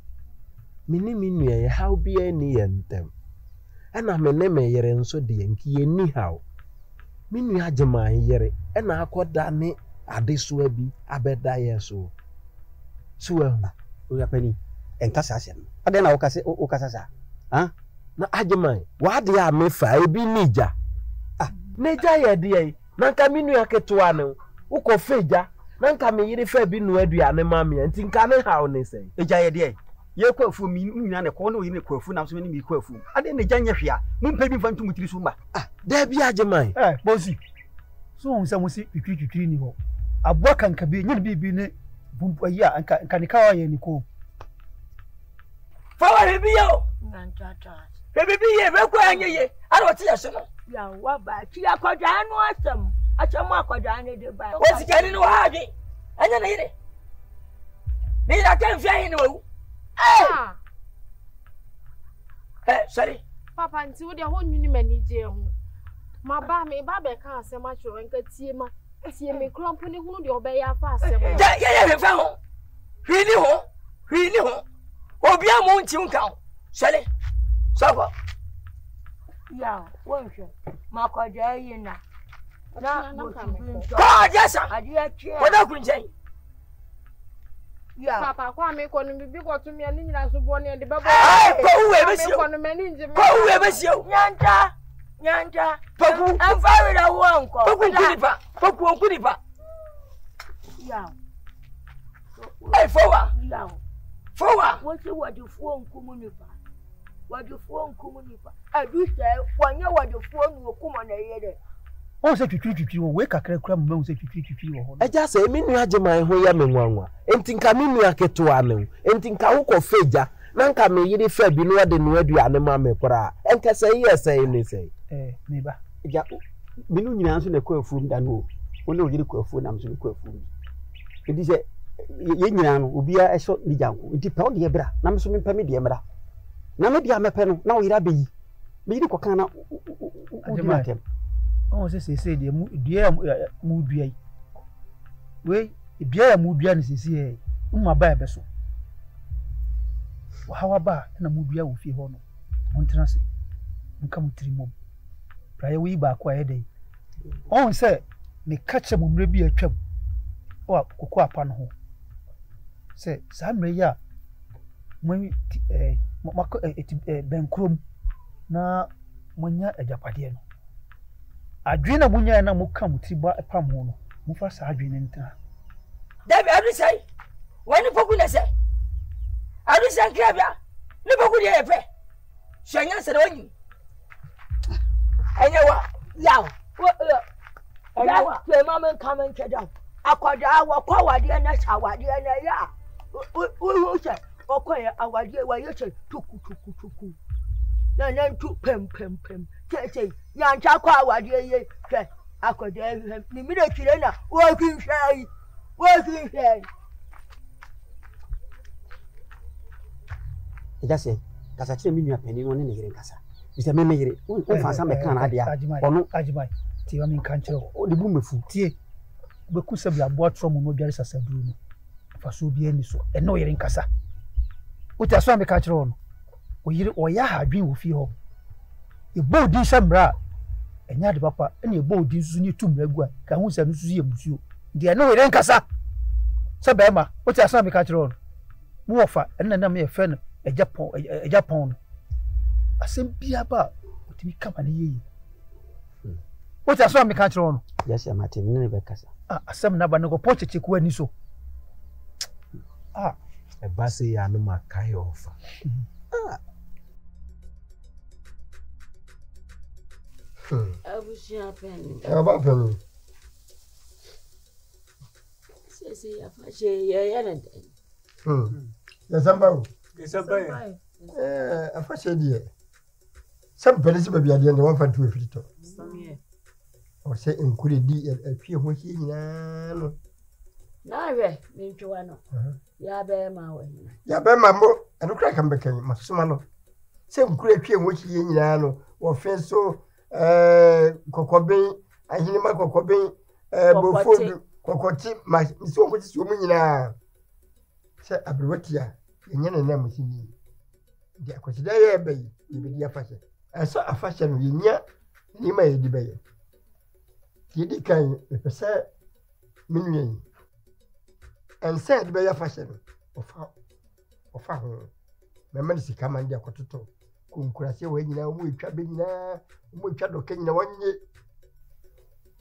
mini minu ye how be ni yentem ana mene me yere nso de yanki yeni how minu agema yere ana akoda ne adeso abi abeda yeso suwa oya pani enkasa asem ade na okasa sa na agema wa de a me fa ebi nija neja ye de na nka minu aketoa ne uko feja na nka me yire fa bi nu aduane ma me nti nka ne hawo ne sei eja ye de ye kwafu mi nyina ne ko no yi ne kwafu na so me mi kwafu ade ne janye hwea mu mpa bi mfa ntum tiri so mba da bi ajeman bosi so on sa musi twitwi ni ho abwa kanka bi nyine bibi ne bumpu ya anka ne kawa ye ni ko fawa bi yo bibi ye be kwa anye ye ara oti ya so no ya wa ba ti akoda anu asem achemu akoda ne de ba o ti kani ni wa ade anya na yire ni da kan fi ayin ni wo sorry papa nti wo de ho nwuni mani je ho ma ba me ba be kan asem a choro nka tie me klompo ni hunu de obe ya fa asem ya fa ho hwi ni ho obi amu nti nka ho sorry sabo ya wonhwe makoda yin na ko jasa adia tie wada kunjai ya papa kwa me ko no bibi ko to me ani nyina so bo ne de bebo ko uwe besi ko no mani nje ko uwe besi nyanta paku amfari da wo anko paku nkunipa ya fowa wo se wadufuo nkumunipa adu se wanye wadufuo nu okumo na yede on se twitwi wo we kakra kura mu se twitwi wo ho eja se emi nu ajeman ho ya menwanwa enti nka me nu aketo ame enti nka wo ko feja na nka me yiri fa bi no ade no aduane ma me kora enka se yi ese ni se me ba eja me nu nyina nso na ko afum da no wo le yiri ko afu na mso ko afum edi se ye nyina no obia eso ni janko enti pa o de bra na mso me pa me de mra na me dia mepe no na wo yira beyi me yiri ko kan na ajeman on se de mu dua yi we bia ya mu dua ni sisi umma ba ebe so wa hawa ba na mu dua wo fi ho no montena se nka mutiri mom praye wi ba kwa yede on se me kache mu mre bi atwam o kokko apa no ho se sa mre ya mo benkrom na monya ajapade no adwena munya na muka mutiba epam ho no mufa sa adwena nta dabi abisai wani poku na se abisai krabia ni poku de epe shanya se na wani enyewa yaw yawa te mama come down akoda wa kwawade na shawade na ya wo se okoye awade wa yeche tuku na ntu pem tete nyanja kwa awade ye hwe akoda ni mi de kire na wo kinhwai eja se kasa kire mi nua pani no ne ne yire kasa bisa me yire o fa sa me kan na dia ono ajibai ti wa min kan kire o de bu mefu tie be ku se bla bo tro mu no dware sasa duru no fa so bi ani so e no yire kasa o ta so me kan kire ono o yire o ya ha dwen wo fi ho e bo din shamra enya de papa ene e bo din susu ni tumra gu a ka hu se no susu ye musuo de no yire nkasa se be ma o ti asan me ka kire on mu ofa enne na me fe no eja pon asem bia ba o ti kama ne yeyi o ti asan me ka kire on yes ya mate ne be kasa asem na ba ne ko pocheche ku ani so e ba se ya no makai ofa abushia pen ba pen se ya fa she ya na ya samba afa she die sam pelisi ba bia die ne won fa tu efito o se enkure di afie ho hie nyina no na we ni ntwa no ya be ma we ya be ma mo eno kra kan be kan masoma no se enkure afie ho hie nyina no wo fe so kokoben ahini ma kokoben bofodu kokoti ma so ko ti so mu nyina se abrotia yenye ne na musini ndi akwachida ye bayi ibidi afashe esa afashe no yenya ni ma yedi bayi yedi kan pese minuen ense de bayi afashe no ofa ho mema ni sika ma ndi akototo kunkurase we nyina mu etwa be nyina mu etwa do kenyina wonye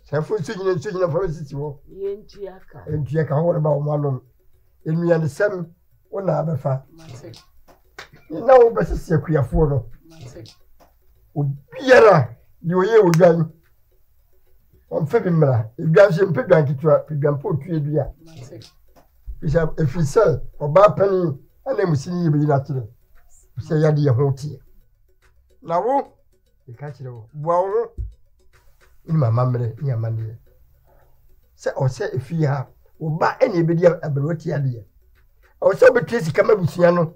sefo su nyina fa sisi wo yentu aka ho ba o manom enua ne sem wona abefa na wo bɛsese akuafo no obiara ni oye odwan ɔmfa bi mmra edwan se mpe dwan ketewa dwan po tue dua bisa efisɛ ɔba pani ana musini yi bi na kyerɛ sɛ yade ye ho tie na wo e ka kyerɛ wo boa wo ni mama mre ni amane sɛ ɔsɛ efi ha oba ɛna ebedi abroti ade ɔsɛ obetue sika mabusua no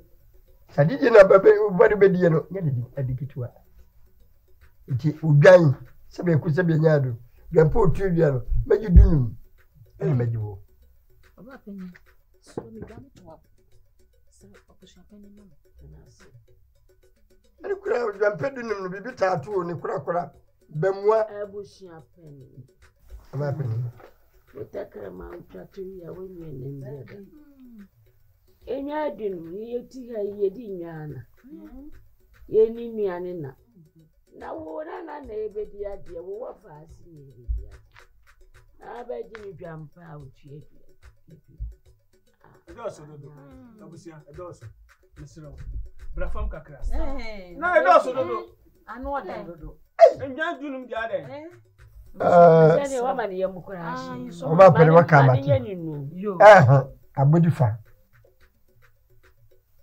sadidi na baba obade bedie no nya de adikitwa nti odwan sɛ be ku sɛ be nyaado dwan po tue dua no magi dunum ɛna magi wo Baba penny, so me dame to up. So opposition penny mama. Ani kura dwan pe dunum no bibi taatu ne kura bemwa Abusia penny. Baba penny. Utakara ma utatu ya wenye nembia. Enya dinu yeti ha yedi nyana. Yeni nyane na. Na wona na ebedi ade wo wafasi ni ebedi ade. Abaji ni jampa utie. Edoso dodo. Abusia edoso. Misiro. Brafam kakra. Na edoso dodo. Anu oda dodo. Enja dunum dia de. Sene wa mani yamukura shi. Oba pere wakamati. Abodifa.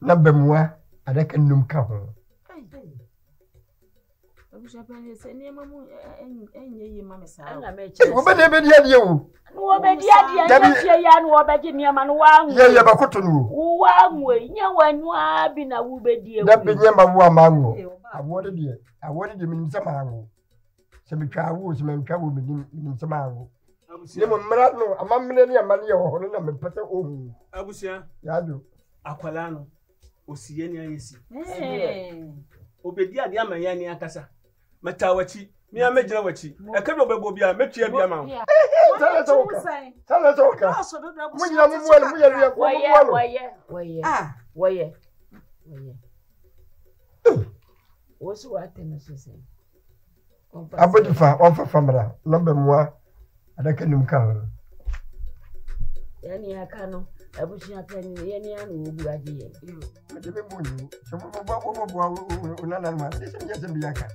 Na bemwa adaka num ka ho. Abusia pere se ne mamu enye yi mama sa. Oba de be dia de wo. No be dia na fie ya no obeji niam no wa anwo. Ye bakoto no. Wa anwo nya wanyu abi na wo be die. Na be nya ma wo amanwo. Awode de minim se ma anwo. Se betwa wo se mentwa wo minim se ma anwo. Ne mo mra no amamne ne amane ye ho no na me pese ohu. Abusia. Yado. Akwala no. Osiye ni ayesi. Obedi ade amanya ni akasa. Matawachi. Mi amejira wachi. Ekabi obebo bia metua bia ma. Tala soka. Munya munya Waye. Waye. Wosu wate na sese. Abodifa onfa famra. Number 1 adaka num ka. Yani akano abusia pani yani anu obu ade ye. Ade be munyu. So bo unana ma. Dise nyese biaka.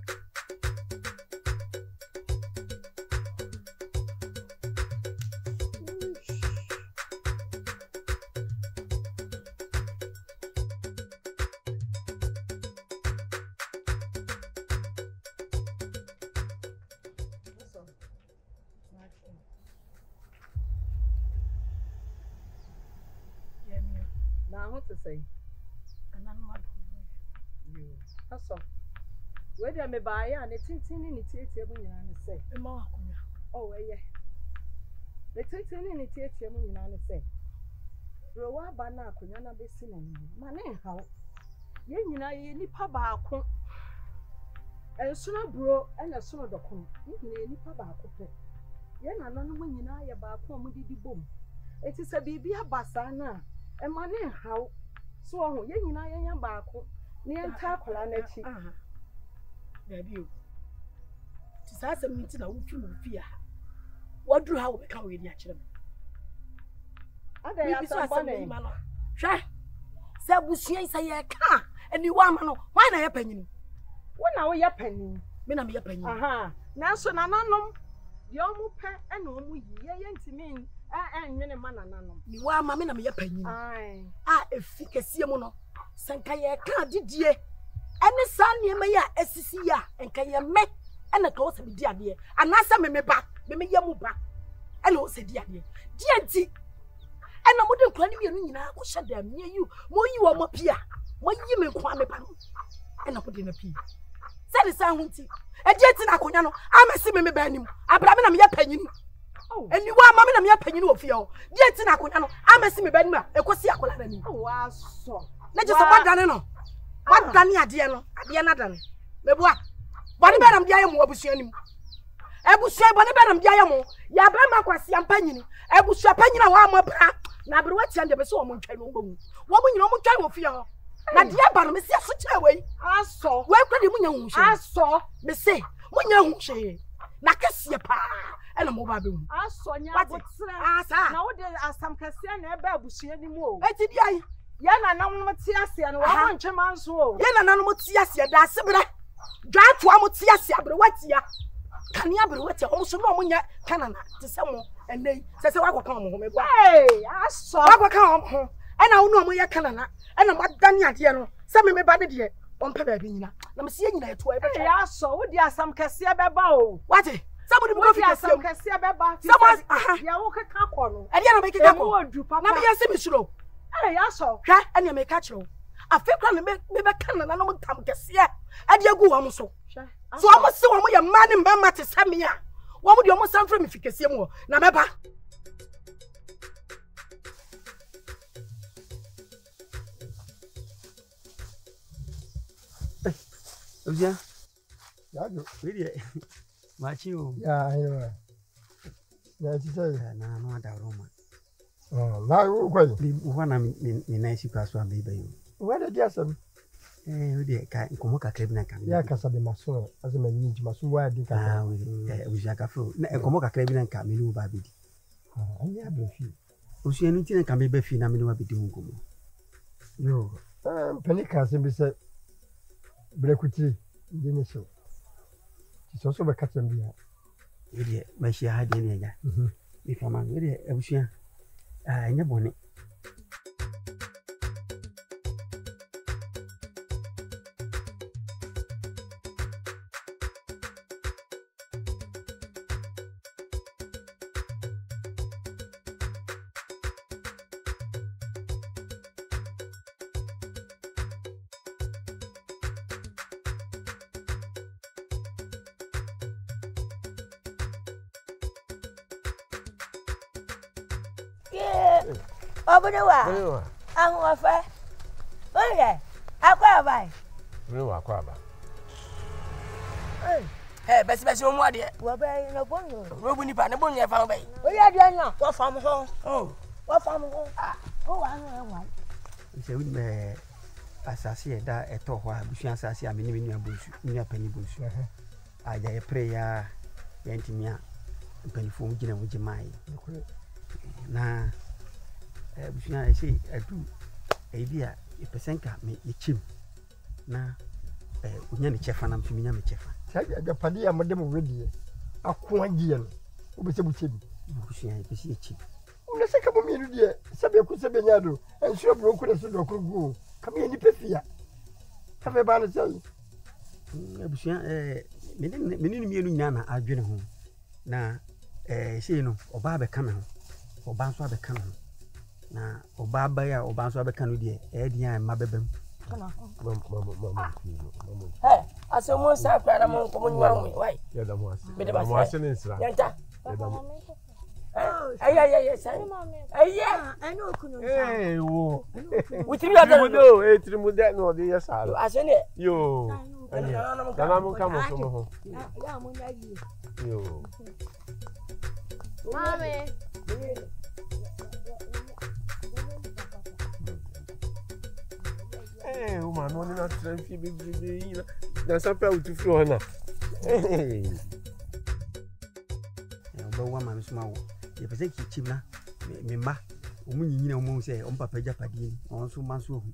Where me buy and a tintin in the theatre when you say, oh, yeah. The tintin in the theatre when you say, Rowa Bana Kunyana be singing. My name, how? You know, you need papa. And sooner bro and a sooner the con, you need papa. Yen anon when you know about comedy boom. It is a baby a basana, and my name, how? So, you know, I am back near Tacolaneti. Baby, to say some meeting, I would fear. What do how we come with your children? I saw somebody, man. Try. Sabusia say a car, and you want man. Why not a penny? When are you penny? Men are me a penny. Aha. Now, so nanom, the omu pen and omu ye to me, and many man and nanom. You are mamma me a penny. Aye. Ah, if you can see a mono, Sankaya can't did ye. Any son near me, SCCA, and can you make and a close of dear dear, and answer me back, me yamu back, and also dear dear. DNT, and I wouldn't call you in. I will shut them near you, more you are more peer, more you may call me, and I put in a pea. Said the sound, and yet in Aconano, I may see me banning, I blam me a penny. Oh, and you are mamma me a penny of you. Yet in Aconano, I may see me banning, a cosia. Oh, so let us about Danano. What done ya, dear? Adiana done. The boy, Bonnie Benham Diamo, Abusianim. Abusia Bonnie Benham Diamo, Yabama Quasiam Penny, Abusia Penny, Wama Bra, Nabuati and the Besso Montano. Woman, you know, Montano of you. Nadia Banam is such a way. I saw, where could you I saw, me say, when you say, Nakasia pa, and a mobile. I saw, now there are some Cassian about Busia anymore. Ya nananom no te ase no wa nche manso o. Ye nananom te ase da asebra. Dwa to am te ase abre watia. Kani abre watia o so no nya kanana te se mo enei se wakoka mo ho me gwa. Aso. Wakoka mo ho. Ena wo no mo ye kanana. Ena madane ade no. Se me ba de de ompa ba bi nyina. Na me se nyina eto e be. Aso wo di asam kese beba o. Wate? Somebody go fit asam kese beba. Somebody ya wo keka ko no. E dia na be keka ko. Na me ye se me suro. Aso. Hwa ene me ka kiro. Afekra me be kanana no tam kese e dia gu wo mo so. So am se wo mo ye ma ne mba te se me a. Wo mo de wo sam fra me fikese mu na meba. Ozia. Ya jo. Really. Machiu. Ya, ayo. Ya ti say na no ada Roma. Oh, na wo kwai. Wo na me na si kwaso abeba yo. Wo da dia sam. We dey ka nkomo kakra bi na kan. Ya kasa be maso, as me nyi maso wa di ka. Ah, we Ozia ka fro. Na nkomo kakra bi na kan me ni wo ba bi di. Ah, anya be fi. Ozia ni tin kan be ba fi na me ni wa bi di nkomo. Yo. Panika se be se Brekuti, didn't so. It's also a cat and beer. Idiot, my she had any other. Before my idiot, I was here. I never won it. Obunewa. Ahu afa. Oye, akwa bai. Obunewa akwa aba. Besi mo ade. Wo bai no bonyo. Wo bu ni pa ne bonyo e fa bai. Oye ade nya, wo fam ho. Wo fam ho. Wo wa no e wa. Se we me asase e da eto ho abusu asase a me ni abusu, ni apani busu. Aja e prayer ya ntimia mpanifo mu gina mu gimai. Na bushina ese adu idea ipesenka me yechim na unya ne chefa na mtuminya me chefa saja agapade ya modem wedi akwa giye no obese buchebi bushina ipesi yechim una seka bo mienu die sabe ku sebe nyado ensuro bro ku de so do krugu kam ye ni pefia sabe ba na sai bushina menini mienu nyana adwene ho na sei no oba be kana ho oba so be kana ho na oba ba ya oba so be kanu die dia ma bebem asomo sa kwa na mo ko nwa mu wai ya da mo ase me de ba mo ase ni nsira yanta ya da mo ay sai ay anu okunu wo utiri ya mo do tiri mo de no de ya sa asene yo dana mo ka mo so mo ho ya mo na yi yo mame o mano ni na tranfi bebebe na sapa o tu fro na ba wa ma misuma wo ye pese ki chimna me ma o mu nyina o mu se o papa japade ni on so ma so hu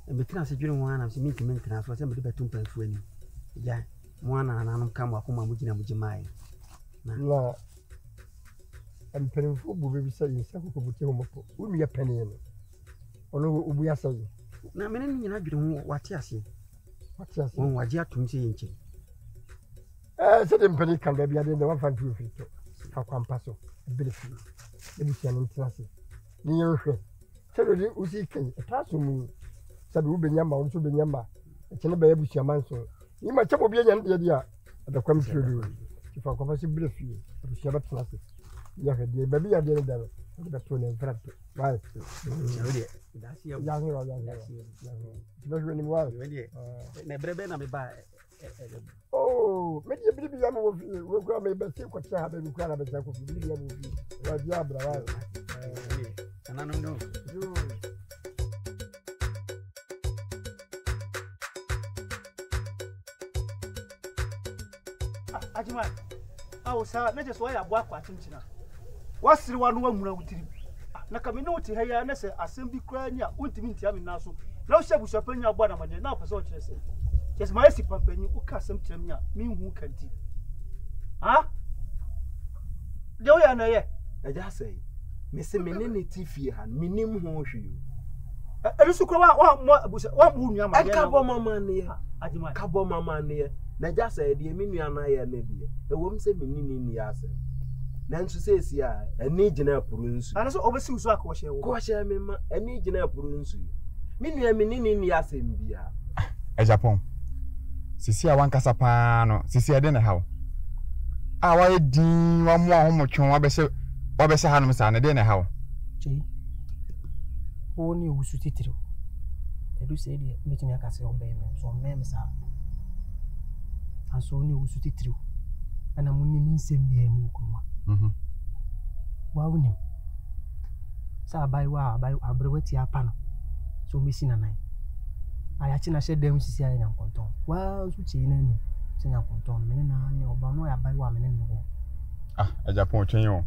e me tena se dwene ho ana se mi ntime ntena so se me de betum panfu ani ya mo ana na no kam akoma mu gina mu gimai na empenfu bu bebi se yesa ko buti ho mopo wo mi ya pene no ono obu ya sai na mene ni nyina dwene ho wate ase won waje atum se yenche se de mpeni kan da bia de na fa ntu fito akwampa so ebelefi ebi tia no ntrase ni yehwe se do de usi kan taso mu sabe wo benyama wo so benyama ekene ba ebusia manso ni ma chebo bia nya de dia da kwam tiro fa kwa si belefi ebusia ba trase ya he de ba bia de da da to ne frato vai ya ya ni wa ya ni wa na brebe na me ba oh me de bibi ya mo fi we kwa me be se kwa cha be kwa na be sa ko bibi ya mo fi wa dia bra wa ana no Ajima awo sa na je so ya bo akwa chimchina wasiri wa no wa mura wutiri na kame no te ha ya na se asem bi kra ni a wontimi ntia me na so na wo shebu shapanya agba na mane na opese o kire se yes my si pampanyi o ka asem kire me a me hu kanti ha de o ya na ye eja sei me se me ne tifie ha minim ho hwe elu su kro wa mu nua ma ka bo mama ne ajima ka bo mama ne na eja sei de me nua na ye na de ewom se me ni asem nanso sesi a ani gina apuru nsu ana so obesi usu akwo hye wo ko hye me ma ani gina apuru nsu me nua me ni asem bia Japan sisi a wankasa pa no sisi ade na hawo a wa din wa mo ahomotwe wa be se hanum sa na de na hawo chi o ni usu titiro edu se de metumi akase obey me so mem sa aso ni usu titiro ana munni min sembe mu kuma wa wuni sa bai abrewati apa no so mesi na nai ayachi na she dem sisi aya nyankonton wa su chi na ni se nyankonton me na ni oba no ya bai wa me no Japan twen yo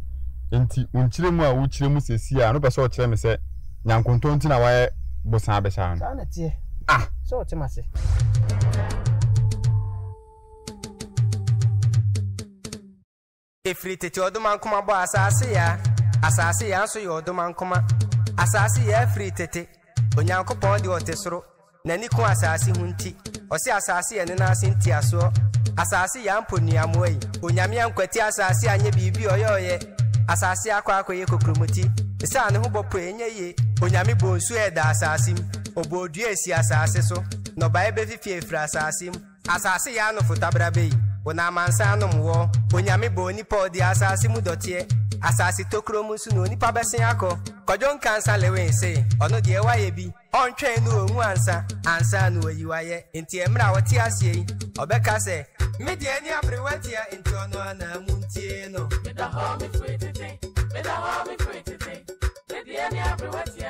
enti unchire mu a wuchire mu sesi a no pese o kire me se nyankonton ti na wa bosan abesha no sa na tie so te mase Efrite ti oduman kuma bo asase ya nso ye oduman kuma asase ya efrite onyankopon de otesoro nani ku asase hunti osi asase ye ne na asinti aso asase ya mponiamo yi onyame ankwati asase anye bibi oyoye asase akwakoye kokrumuti isa ne ho bopo enye ye onyame bonsu eda asase m obodu esi asase so no bae be fifi efra asase m asase ya no fotabrabe Ona mansa no mo onyame bo ni po di asase mu dotie asase tokro mu su no nipa besen akọ kojon kansa lewe se ono de waye bi ontwen no ohu ansa no ayiwaye enti emra wote ase yi obeka se me de ani abrewatia enti ono ana muntie no me da ho me free tete me de ani abrewatia